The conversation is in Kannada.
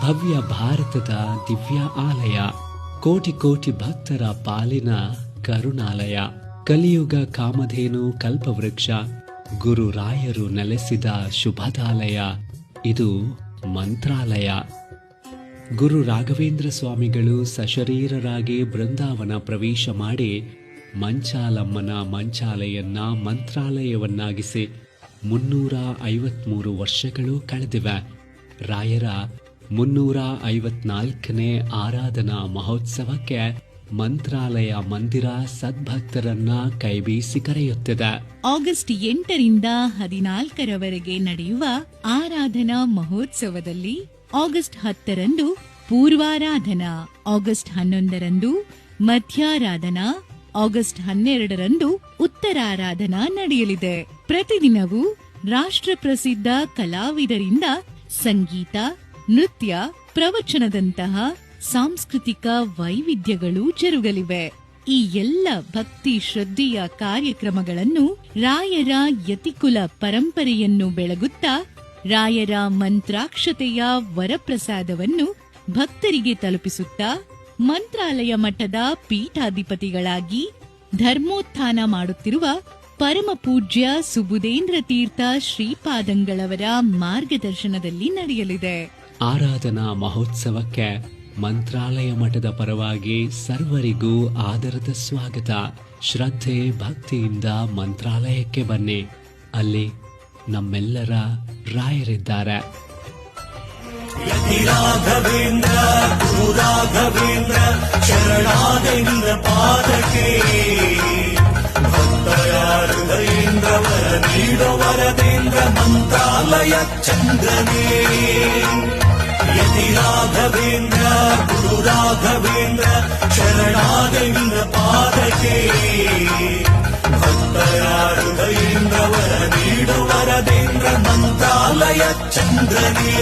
ಭವ್ಯ ಭಾರತದ ದಿವ್ಯ ಆಲಯ, ಕೋಟಿ ಕೋಟಿ ಭಕ್ತರ ಪಾಲಿನ ಕರುಣಾಲಯ, ಕಲಿಯುಗ ಕಾಮಧೇನು ಕಲ್ಪವೃಕ್ಷ, ಗುರು ರಾಯರು ನೆಲೆಸಿದ ಶುಭದಾಲಯ, ಇದು ಮಂತ್ರಾಲಯ. ಗುರು ರಾಘವೇಂದ್ರ ಸ್ವಾಮಿಗಳು ಸಶರೀರರಾಗಿ ಬೃಂದಾವನ ಪ್ರವೇಶ ಮಾಡಿ ಮಂಚಾಲಮ್ಮನ ಮಂಚಾಲೆಯನ್ನ ಮಂತ್ರಾಲಯವನ್ನಾಗಿಸಿ 353 ವರ್ಷಗಳು ಕಳೆದಿವೆ. ರಾಯರ 354ನೇ ಆರಾಧನಾ ಮಹೋತ್ಸವಕ್ಕೆ ಮಂತ್ರಾಲಯ ಮಂದಿರ ಸದ್ಭಕ್ತರನ್ನ ಕೈಬೀಸಿ ಕರೆಯುತ್ತಿದೆ. ಆಗಸ್ಟ್ 8ರಿಂದ 14ರವರೆಗೆ ನಡೆಯುವ ಆರಾಧನಾ ಮಹೋತ್ಸವದಲ್ಲಿ ಆಗಸ್ಟ್ 10ರಂದು ಪೂರ್ವಾರಾಧನಾ, ಆಗಸ್ಟ್ 11ರಂದು ಮಧ್ಯಾರಾಧನಾ, ಆಗಸ್ಟ್ 12ರಂದು ಉತ್ತರಾರಾಧನಾ ನಡೆಯಲಿದೆ. ಪ್ರತಿದಿನವೂ ರಾಷ್ಟ್ರ ಪ್ರಸಿದ್ಧ ಕಲಾವಿದರಿಂದ ಸಂಗೀತ, ನೃತ್ಯ, ಪ್ರವಚನದಂತಹ ಸಾಂಸ್ಕೃತಿಕ ವೈವಿಧ್ಯಗಳು ಜರುಗಲಿವೆ. ಈ ಎಲ್ಲ ಭಕ್ತಿ ಶ್ರದ್ಧೆಯ ಕಾರ್ಯಕ್ರಮಗಳನ್ನು ರಾಯರ ಯತಿಕುಲ ಪರಂಪರೆಯನ್ನು ಬೆಳಗುತ್ತಾ ರಾಯರ ಮಂತ್ರಾಕ್ಷತೆಯ ವರಪ್ರಸಾದವನ್ನು ಭಕ್ತರಿಗೆ ತಲುಪಿಸುತ್ತಾ ಮಂತ್ರಾಲಯ ಮಠದ ಪೀಠಾಧಿಪತಿಗಳಾಗಿ ಧರ್ಮೋತ್ಥಾನ ಮಾಡುತ್ತಿರುವ ಪರಮ ಪೂಜ್ಯ ಸುಬುಧೇಂದ್ರ ತೀರ್ಥ ಶ್ರೀಪಾದಂಗಳವರ ಮಾರ್ಗದರ್ಶನದಲ್ಲಿ ನಡೆಯಲಿದೆ. ಆರಾಧನಾ ಮಹೋತ್ಸವಕ್ಕೆ ಮಂತ್ರಾಲಯ ಮಠದ ಪರವಾಗಿ ಸರ್ವರಿಗೂ ಆದರದ ಸ್ವಾಗತ. ಶ್ರದ್ಧೆ ಭಕ್ತಿಯಿಂದ ಮಂತ್ರಾಲಯಕ್ಕೆ ಬನ್ನಿ, ಅಲ್ಲಿ ನಮ್ಮೆಲ್ಲರ ರಾಯರಿದ್ದಾರೆ. ರಾಘವೇಂದ್ರ ಗುರು ರಾಘವೇಂದ್ರ ಶರಣಾದೇಂದ್ರ ಪಾದಕ್ಕೆ ಭಕ್ತರ ಹೃದಯೇಂದ್ರ ವರ ನೀಡೋ ವರದೇಂದ್ರ ಮಂತ್ರಾಲಯ ಚಂದ್ರನೇ. ಯತಿ ರಾಘವೇಂದ್ರ ಗುರು ರಾಘವೇಂದ್ರ ಶರಣಾದೇಂದ್ರ ಪಾದಕ್ಕೆ ಭಕ್ತರ ಹೃದಯೇಂದ್ರ ವರ ನೀಡೋ ವರದೇಂದ್ರ ಮಂತ್ರಾಲಯ ಚಂದ್ರನೇ.